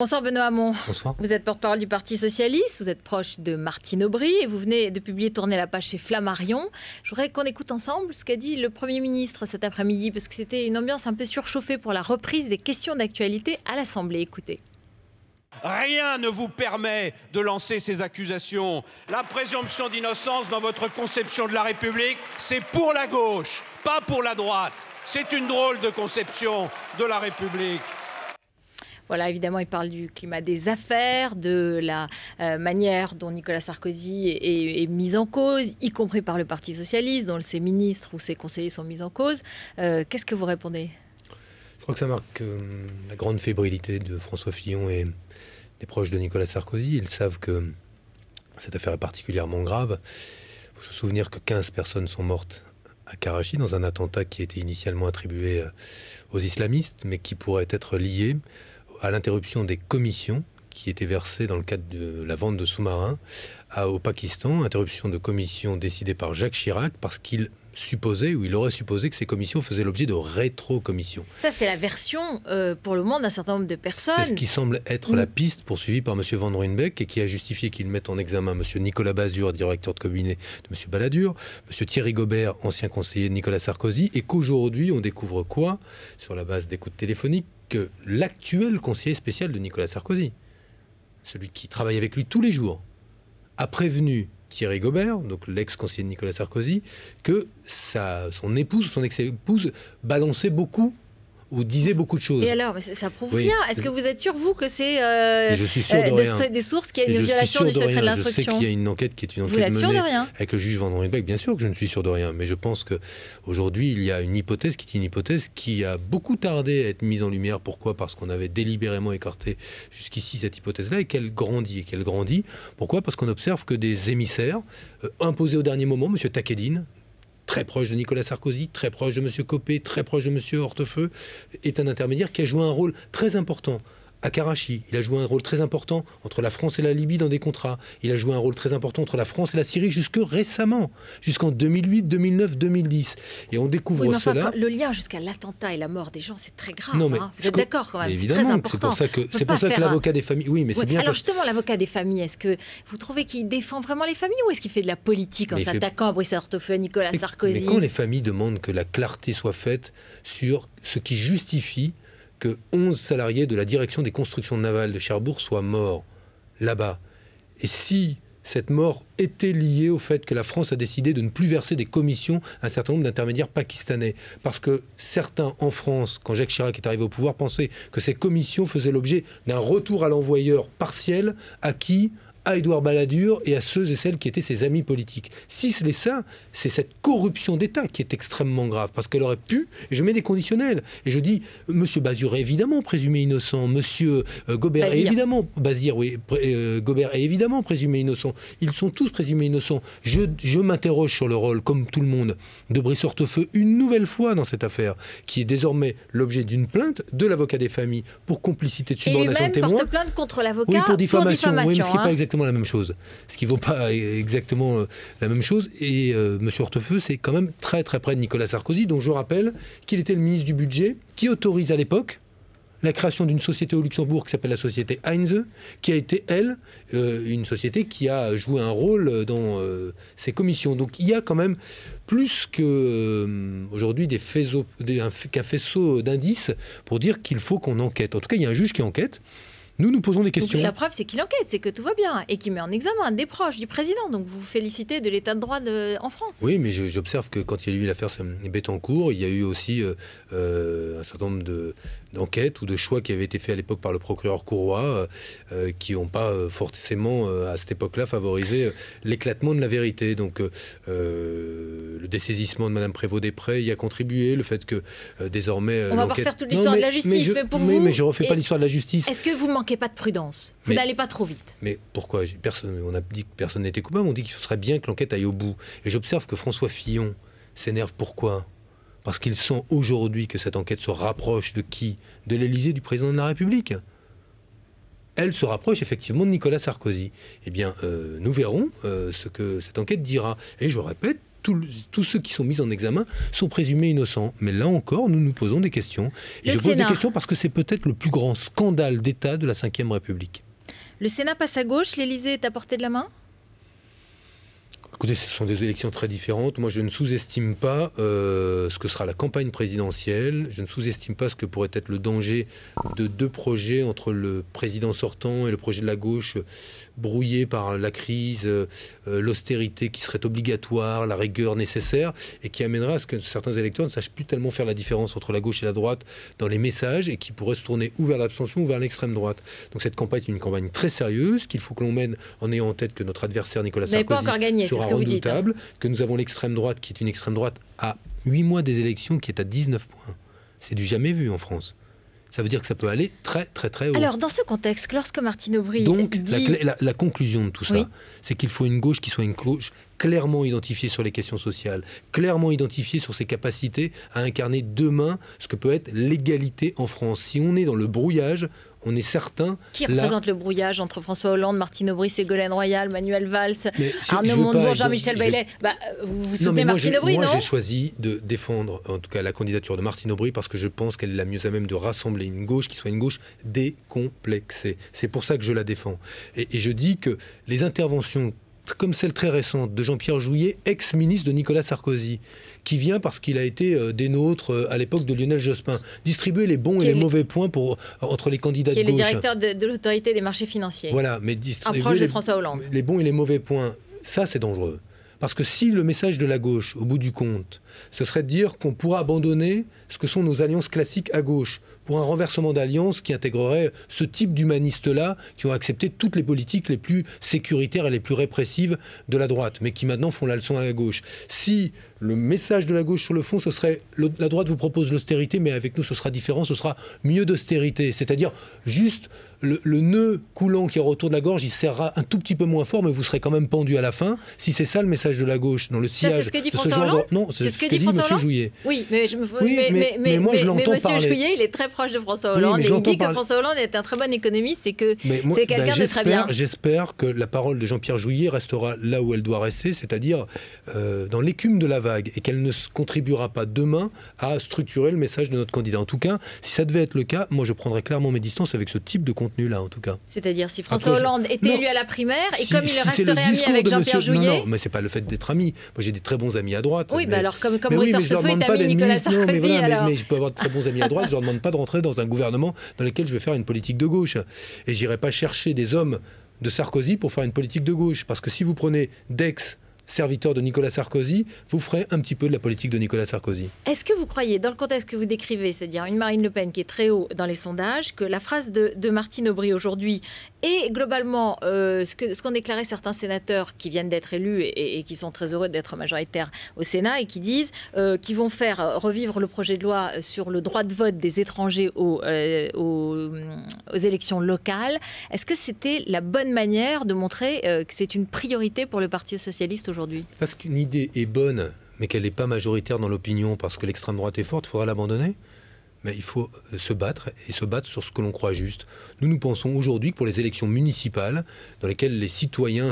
Bonsoir Benoît Hamon. Bonsoir. Vous êtes porte-parole du Parti Socialiste, vous êtes proche de Martine Aubry et vous venez de publier Tourner la page chez Flammarion. Je voudrais qu'on écoute ensemble ce qu'a dit le Premier ministre cet après-midi, parce que c'était une ambiance un peu surchauffée pour la reprise des questions d'actualité à l'Assemblée. Écoutez. Rien ne vous permet de lancer ces accusations. La présomption d'innocence dans votre conception de la République, c'est pour la gauche, pas pour la droite. C'est une drôle de conception de la République. Voilà, évidemment, il parle du climat des affaires, de la manière dont Nicolas Sarkozy est mis en cause, y compris par le Parti Socialiste, dont ses ministres ou ses conseillers sont mis en cause. Qu'est-ce que vous répondez ? Je crois que ça marque la grande fébrilité de François Fillon et des proches de Nicolas Sarkozy. Ils savent que cette affaire est particulièrement grave. Il faut se souvenir que 15 personnes sont mortes à Karachi dans un attentat qui était initialement attribué aux islamistes, mais qui pourrait être lié à l'interruption des commissions qui étaient versées dans le cadre de la vente de sous-marins au Pakistan, interruption de commissions décidée par Jacques Chirac parce qu'il supposait, ou il aurait supposé, que ces commissions faisaient l'objet de rétro-commissions. Ça, c'est la version, pour le moment, d'un certain nombre de personnes. C'est ce qui semble être la piste poursuivie par M. Van Ruynbeck et qui a justifié qu'il mette en examen M. Nicolas Bazur, directeur de cabinet de M. Balladur, M. Thierry Gobert, ancien conseiller de Nicolas Sarkozy, et qu'aujourd'hui, on découvre quoi, sur la base d'écoutes téléphoniques, que l'actuel conseiller spécial de Nicolas Sarkozy, celui qui travaille avec lui tous les jours, a prévenu Thierry Gobert, donc l'ex-conseiller de Nicolas Sarkozy, que son épouse ou son ex-épouse balançait beaucoup ou disait beaucoup de choses. Et alors, ça prouve Oui. rien. Est-ce que vous êtes sûr, vous, que c'est je suis sûr de rien. Des sources qui a une Et violation du secret de Je l'instruction? sais qu'il y a une enquête qui est une Vous enquête êtes sûr menée de rien? avec le juge Van Ruynbeck. Bien sûr que je ne suis sûr de rien, mais je pense qu'aujourd'hui, il y a une hypothèse qui a beaucoup tardé à être mise en lumière. Pourquoi? Parce qu'on avait délibérément écarté jusqu'ici cette hypothèse-là et qu'elle grandit. Pourquoi? Parce qu'on observe que des émissaires imposés au dernier moment, M. Takedine, très proche de Nicolas Sarkozy, très proche de M. Copé, très proche de M. Hortefeux, est un intermédiaire qui a joué un rôle très important à Karachi. Il a joué un rôle très important entre la France et la Libye dans des contrats. Il a joué un rôle très important entre la France et la Syrie jusque récemment, jusqu'en 2008, 2009, 2010. Et on découvre cela... Le lien jusqu'à l'attentat et la mort des gens, c'est très grave. Non, mais Vous êtes d'accord quand même? C'est très évidemment, important. C'est pour ça que l'avocat des familles... Oui, mais c'est bien... Alors justement, l'avocat des familles, est-ce que vous trouvez qu'il défend vraiment les familles ou est-ce qu'il fait de la politique en s'attaquant à Brice Hortefeux, à Nicolas Sarkozy? Mais quand les familles demandent que la clarté soit faite sur ce qui justifie que 11 salariés de la direction des constructions navales de Cherbourg soient morts là-bas. Et si cette mort était liée au fait que la France a décidé de ne plus verser des commissions à un certain nombre d'intermédiaires pakistanais, parce que certains en France, quand Jacques Chirac est arrivé au pouvoir, pensaient que ces commissions faisaient l'objet d'un retour à l'envoyeur partiel acquis à Édouard Balladur et à ceux et celles qui étaient ses amis politiques. Si c'est ça, c'est cette corruption d'État qui est extrêmement grave, parce qu'elle aurait pu, et je mets des conditionnels, et je dis, M. Bazur est évidemment présumé innocent, M. Gobert est évidemment, Gobert est évidemment présumé innocent, ils sont tous présumés innocents. Je m'interroge sur le rôle, comme tout le monde, de Brice Hortefeux une nouvelle fois dans cette affaire, qui est désormais l'objet d'une plainte de l'avocat des familles pour complicité de subordination de témoins. Et lui-même porte plainte contre l'avocat pour diffamation. Oui, mais ce qui n'est pas exactement la même chose. Ce qui ne vaut pas exactement la même chose. Et M. Hortefeux, c'est quand même très très près de Nicolas Sarkozy, dont je rappelle qu'il était le ministre du Budget, qui autorise à l'époque la création d'une société au Luxembourg qui s'appelle la société Heinze, qui a été, elle, une société qui a joué un rôle dans ces commissions. Donc il y a quand même plus qu'aujourd'hui qu'un faisceau d'indices pour dire qu'il faut qu'on enquête. En tout cas, il y a un juge qui enquête. Nous posons des questions. Donc, la preuve, c'est qu'il enquête, c'est que tout va bien et qu'il met en examen des proches du président. Donc vous vous félicitez de l'état de droit en France. Oui, mais j'observe que quand il y a eu l'affaire Bettencourt, il y a eu aussi un certain nombre d'enquêtes ou de choix qui avaient été faits à l'époque par le procureur Courroy qui n'ont pas forcément, à cette époque-là, favorisé l'éclatement de la vérité. Donc le dessaisissement de Mme Prévost-Després y a contribué, le fait que désormais... On va pas refaire toute l'histoire de la justice, mais pour vous... Mais je ne refais pas l'histoire de la justice. Est-ce que vous manquez pas de prudence? Vous n'allez pas trop vite? Mais pourquoi? On a dit que personne n'était coupable, on dit qu'il serait bien que l'enquête aille au bout. Et j'observe que François Fillon s'énerve. Pourquoi? Parce qu'il sent aujourd'hui que cette enquête se rapproche de qui? De l'Élysée, du président de la République. Elle se rapproche effectivement de Nicolas Sarkozy. Eh bien, nous verrons ce que cette enquête dira. Et je répète, tous ceux qui sont mis en examen sont présumés innocents. Mais là encore, nous nous posons des questions. Et je pose des questions parce que c'est peut-être le plus grand scandale d'État de la Ve République. Le Sénat passe à gauche, l'Élysée est à portée de la main ? Écoutez, ce sont des élections très différentes. Moi, je ne sous-estime pas ce que sera la campagne présidentielle. Je ne sous-estime pas ce que pourrait être le danger de deux projets entre le président sortant et le projet de la gauche brouillé par la crise, l'austérité qui serait obligatoire, la rigueur nécessaire et qui amènera à ce que certains électeurs ne sachent plus tellement faire la différence entre la gauche et la droite dans les messages et qui pourraient se tourner ou vers l'abstention ou vers l'extrême droite. Donc cette campagne est une campagne très sérieuse qu'il faut que l'on mène en ayant en tête que notre adversaire Nicolas Sarkozy sera redoutable, que nous avons l'extrême droite qui est une extrême droite à 8 mois des élections qui est à 19 points. C'est du jamais vu en France. Ça veut dire que ça peut aller très très très haut. Alors dans ce contexte, lorsque Martine Aubry dit... la conclusion de tout ça, c'est qu'il faut une gauche qui soit une gauche clairement identifiée sur les questions sociales, clairement identifiée sur ses capacités à incarner demain ce que peut être l'égalité en France. Si on est dans le brouillage, on est certain... Qui représente le brouillage entre François Hollande, Martine Aubry, Ségolène Royal, Manuel Valls, Arnaud Montebourg, Jean-Michel Baillet? Vous soutenez Martine Aubry, non? Moi, j'ai choisi de défendre, en tout cas, la candidature de Martine Aubry parce que je pense qu'elle est la mieux à même de rassembler une gauche qui soit une gauche décomplexée. C'est pour ça que je la défends. Et je dis que les interventions comme celle très récente de Jean-Pierre Jouyet, ex-ministre de Nicolas Sarkozy, qui vient parce qu'il a été des nôtres à l'époque de Lionel Jospin, distribuer les bons et les mauvais points entre les candidats de gauche. Qui est le directeur de l'autorité des marchés financiers. Voilà, mais distribuer proche de François Hollande. Les bons et les mauvais points, ça c'est dangereux. Parce que si le message de la gauche, au bout du compte, ce serait de dire qu'on pourra abandonner ce que sont nos alliances classiques à gauche, pour un renversement d'alliance qui intégrerait ce type d'humanistes-là qui ont accepté toutes les politiques les plus sécuritaires et les plus répressives de la droite, mais qui maintenant font la leçon à la gauche. Si le message de la gauche sur le fond, ce serait la droite vous propose l'austérité, mais avec nous ce sera différent, ce sera mieux d'austérité. C'est-à-dire juste le nœud coulant qui est autour de la gorge, il serrera un tout petit peu moins fort, mais vous serez quand même pendu à la fin. Si c'est ça le message de la gauche dans le sillage c'est ce que dit François Hollande. Non, c'est ce que dit M. Jouyet. Oui, mais moi je l'entends parler. M. Jouyet, il est très proche de François Hollande et il dit que François Hollande est un très bon économiste et que c'est quelqu'un de très bien. J'espère que la parole de Jean-Pierre Jouyet restera là où elle doit rester, c'est-à-dire dans l'écume de la vague, et qu'elle ne contribuera pas demain à structurer le message de notre candidat. En tout cas, si ça devait être le cas, moi je prendrais clairement mes distances avec ce type de contenu-là, en tout cas. C'est-à-dire si François Hollande était élu à la primaire et comme il resterait ami avec Jean-Pierre Jouyet... Non, mais c'est pas le fait d'être ami. Moi j'ai des très bons amis à droite. Oui, mais alors comme Maurice Hortefeux est ami Nicolas Sarkozy, mais je peux avoir de très bons amis à droite, je leur demande pas de rentrer dans un gouvernement dans lequel je vais faire une politique de gauche. Et j'irai pas chercher des hommes de Sarkozy pour faire une politique de gauche. Parce que si vous prenez serviteur de Nicolas Sarkozy, vous ferez un petit peu de la politique de Nicolas Sarkozy. Est-ce que vous croyez, dans le contexte que vous décrivez, c'est-à-dire une Marine Le Pen qui est très haut dans les sondages, que la phrase de Martine Aubry aujourd'hui et globalement ce qu'ont déclaré certains sénateurs qui viennent d'être élus et qui sont très heureux d'être majoritaires au Sénat et qui disent qu'ils vont faire revivre le projet de loi sur le droit de vote des étrangers aux élections locales, est-ce que c'était la bonne manière de montrer que c'est une priorité pour le Parti socialiste aujourd'hui? Parce qu'une idée est bonne, mais qu'elle n'est pas majoritaire dans l'opinion parce que l'extrême droite est forte, il faudra l'abandonner. Mais il faut se battre sur ce que l'on croit juste. Nous pensons aujourd'hui que pour les élections municipales, dans lesquelles les citoyens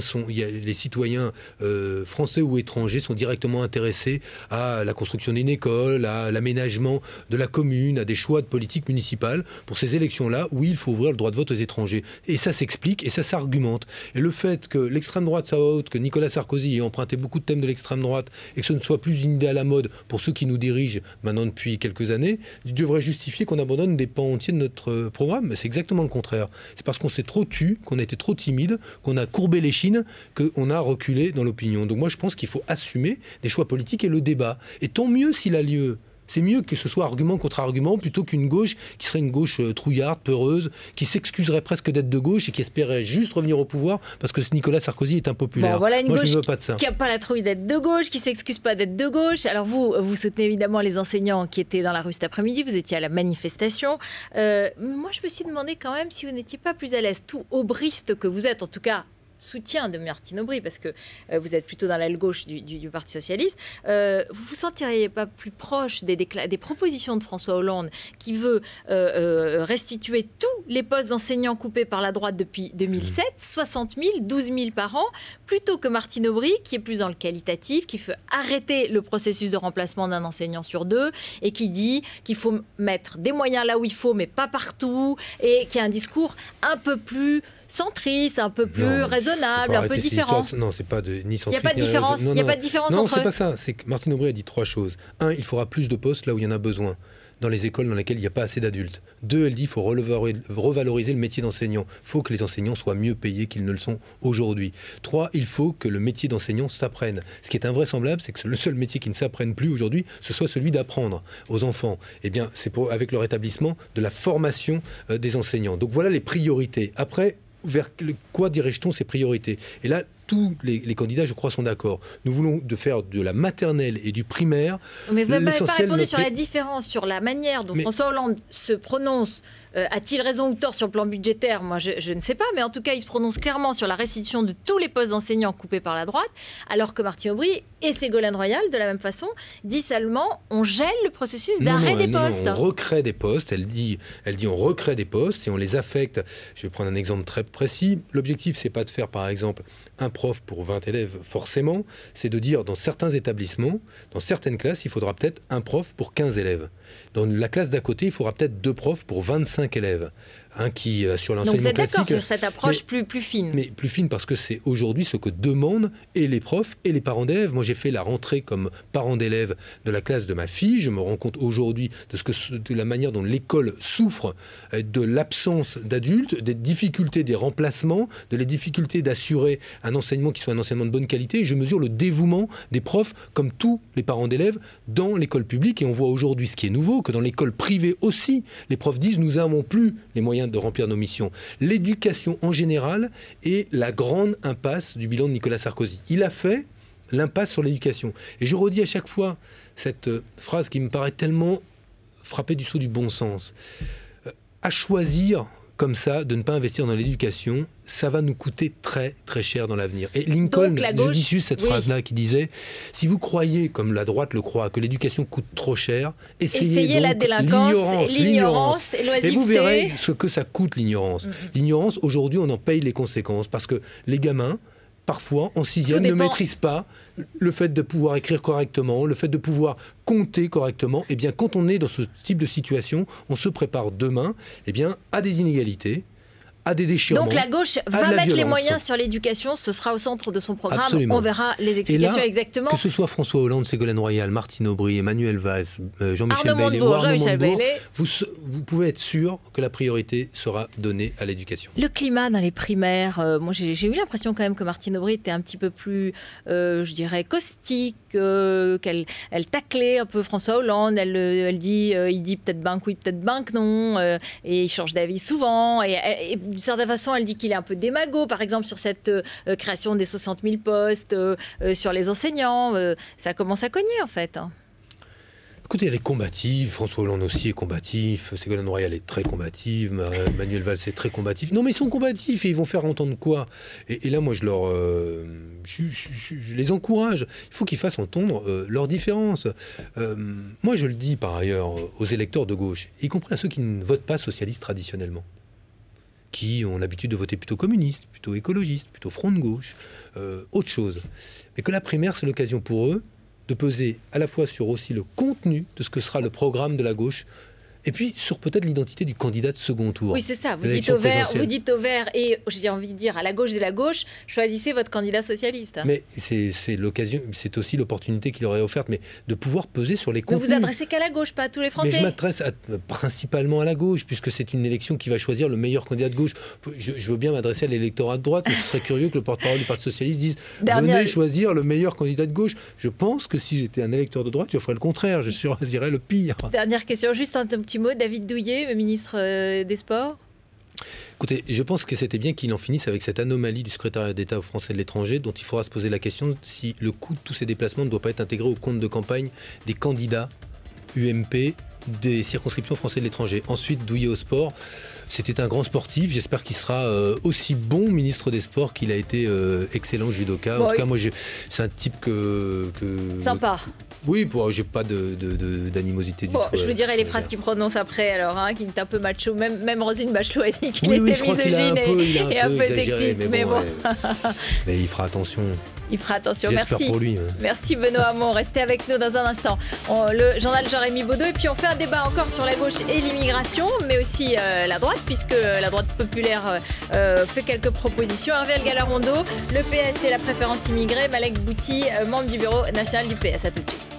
français ou étrangers sont directement intéressés à la construction d'une école, à l'aménagement de la commune, à des choix de politique municipale, pour ces élections-là, oui, il faut ouvrir le droit de vote aux étrangers. Et ça s'explique et ça s'argumente. Et le fait que l'extrême droite soit haute, que Nicolas Sarkozy ait emprunté beaucoup de thèmes de l'extrême droite et que ce ne soit plus une idée à la mode pour ceux qui nous dirigent maintenant depuis quelques années, devrait justifier qu'on abandonne des pans entiers de notre programme. Mais c'est exactement le contraire. C'est parce qu'on s'est trop tu, qu'on a été trop timide, qu'on a courbé l'échine, qu'on a reculé dans l'opinion. Donc moi je pense qu'il faut assumer des choix politiques et le débat. Et tant mieux s'il a lieu. C'est mieux que ce soit argument contre argument plutôt qu'une gauche qui serait une gauche trouillarde, peureuse, qui s'excuserait presque d'être de gauche et qui espérait juste revenir au pouvoir parce que Nicolas Sarkozy est impopulaire. Bon, voilà une Moi, gauche je ne veux pas de ça. Qui n'a pas la trouille d'être de gauche, qui ne s'excuse pas d'être de gauche. Alors vous soutenez évidemment les enseignants qui étaient dans la rue cet après-midi, vous étiez à la manifestation. Moi, je me suis demandé quand même si vous n'étiez pas plus à l'aise, tout aubriste que vous êtes, en tout cas soutien de Martine Aubry, parce que vous êtes plutôt dans l'aile gauche du Parti socialiste, vous vous sentiriez pas plus proche des propositions de François Hollande qui veut restituer tous les postes d'enseignants coupés par la droite depuis 2007, 60 000, 12 000 par an, plutôt que Martine Aubry, qui est plus dans le qualitatif, qui veut arrêter le processus de remplacement d'un enseignant sur deux et qui dit qu'il faut mettre des moyens là où il faut, mais pas partout, et qui a un discours un peu plus centriste, un peu plus raisonnable, un peu différent. Non, c'est pas ni centriste. Il n'y a pas de différence. Il n'y a pas de différence non, entre. Non, c'est pas ça. C'est que Martine Aubry a dit 3 choses. 1, il faudra plus de postes là où il y en a besoin, dans les écoles dans lesquelles il n'y a pas assez d'adultes. 2, elle dit qu'il faut revaloriser le métier d'enseignant. Il faut que les enseignants soient mieux payés qu'ils ne le sont aujourd'hui. 3, il faut que le métier d'enseignant s'apprenne. Ce qui est invraisemblable, c'est que le seul métier qui ne s'apprenne plus aujourd'hui, ce soit celui d'apprendre aux enfants. Eh bien, c'est avec le rétablissement de la formation des enseignants. Donc voilà les priorités. Après, vers quoi dirige-t-on ces priorités? Et là, tous les candidats, je crois, sont d'accord. Nous voulons faire de la maternelle et du primaire. Mais vous n'avez pas répondu sur la différence, sur la manière dont François Hollande se prononce. A-t-il raison ou tort sur le plan budgétaire? Moi, je ne sais pas, mais en tout cas, il se prononce clairement sur la restitution de tous les postes d'enseignants coupés par la droite, alors que Martine Aubry et Ségolène Royal, de la même façon, dit seulement on gèle le processus d'arrêt des postes. Non, on recrée des postes. Elle dit on recrée des postes et on les affecte. Je vais prendre un exemple très précis. L'objectif, c'est pas de faire, par exemple, un prof pour 20 élèves, forcément. C'est de dire, dans certains établissements, dans certaines classes, il faudra peut-être un prof pour 15 élèves. Dans la classe d'à côté, il faudra peut-être 2 profs pour 25 élèves. Un qui sur l'enseignement classique. Donc vous êtes d'accord sur cette approche plus fine? Mais plus fine parce que c'est aujourd'hui ce que demandent et les profs et les parents d'élèves. Moi, j'ai fait la rentrée comme parent d'élève de la classe de ma fille. Je me rends compte aujourd'hui de la manière dont l'école souffre de l'absence d'adultes, des difficultés des remplacements, de les difficultés d'assurer un enseignement qui soit un enseignement de bonne qualité. Et je mesure le dévouement des profs, comme tous les parents d'élèves, dans l'école publique. Et on voit aujourd'hui ce qui est nouveau, que dans l'école privée aussi, les profs disent nous n'avons plus les moyens de remplir nos missions. L'éducation en général est la grande impasse du bilan de Nicolas Sarkozy. Il a fait l'impasse sur l'éducation. Et je redis à chaque fois cette phrase qui me paraît tellement frappée du sceau du bon sens. À choisir comme ça de ne pas investir dans l'éducation, ça va nous coûter très très cher dans l'avenir. Et Lincoln, je dis juste cette phrase-là qui disait « Si vous croyez, comme la droite le croit, que l'éducation coûte trop cher, essayez donc la délinquance, l'ignorance et l'oisiveté. Et vous verrez ce que ça coûte l'ignorance. L'ignorance, aujourd'hui, on en paye les conséquences parce que les gamins, parfois, en 6e, ne maîtrisent pas le fait de pouvoir écrire correctement, le fait de pouvoir compter correctement. Eh bien, quand on est dans ce type de situation, on se prépare demain à des inégalités, à des déchirements. Donc la gauche va mettre les moyens sur l'éducation, ce sera au centre de son programme. Absolument. On verra les explications exactement. Que ce soit François Hollande, Ségolène Royal, Martine Aubry, Emmanuel Valls, Jean-Michel Bailey ou Arnaud Montebourg, vous pouvez être sûr que la priorité sera donnée à l'éducation. Le climat dans les primaires, moi j'ai eu l'impression quand même que Martine Aubry était un petit peu plus, je dirais, caustique, qu'elle taclait un peu François Hollande. Il dit peut-être banque oui, peut-être banque non, et il change d'avis souvent. Et d'une certaine façon, elle dit qu'il est un peu démago, par exemple, sur cette création des 60 000 postes, sur les enseignants. Ça commence à cogner, en fait. Écoutez, elle est combative, François Hollande aussi est combatif, Ségolène Royal est très combative, Manuel Valls est très combatif. Non, mais ils sont combatifs et ils vont faire entendre quoi? Et là, moi, je les encourage. Il faut qu'ils fassent entendre leurs différences. Moi, je le dis par ailleurs aux électeurs de gauche, y compris à ceux qui ne votent pas socialistes traditionnellement, qui ont l'habitude de voter plutôt communiste, plutôt écologiste, plutôt front de gauche, autre chose. Mais que la primaire, c'est l'occasion pour eux de peser à la fois sur aussi le contenu de ce que sera le programme de la gauche, et puis sur peut-être l'identité du candidat de second tour. Oui, c'est ça. Vous dites au vert et j'ai envie de dire à la gauche de la gauche, choisissez votre candidat socialiste. Mais c'est l'occasion, c'est aussi l'opportunité qu'il aurait offerte, mais de pouvoir peser sur les contenus. Vous vous adressez qu'à la gauche, pas à tous les Français. Mais je m'adresse principalement à la gauche, puisque c'est une élection qui va choisir le meilleur candidat de gauche. Je veux bien m'adresser à l'électorat de droite, mais ce serait curieux que le porte-parole du Parti socialiste dise venez choisir le meilleur candidat de gauche. Je pense que si j'étais un électeur de droite, je ferais le contraire, je choisirais le pire. Dernière question, juste un petit mot, David Douillet, le ministre des Sports. Écoutez, je pense que c'était bien qu'il en finisse avec cette anomalie du secrétariat d'État aux Français de l'étranger, dont il faudra se poser la question si le coût de tous ces déplacements ne doit pas être intégré au compte de campagne des candidats UMP des circonscriptions Français de l'étranger. Ensuite, Douillet au sport. C'était un grand sportif. J'espère qu'il sera aussi bon ministre des Sports qu'il a été excellent judoka. En tout cas, moi, c'est un type que... Sympa. Oui, j'ai pas d'animosité du tout. Je vous dirai les phrases qu'il prononce après, alors, hein, qui est un peu macho. Même Roselyne Bachelot a dit qu'il était misogyne et un peu sexiste. Mais bon. Mais il fera attention. Il fera attention. J'espère Merci. Pour lui. Merci Benoît Hamon. Restez avec nous dans un instant. Le journal Jérémy Baudot. Et puis on fait un débat encore sur la gauche et l'immigration, mais aussi la droite, puisque la droite populaire fait quelques propositions. Hervé Galarondo, le PS et la préférence immigrée. Malek Bouti, membre du bureau national du PS. À tout de suite.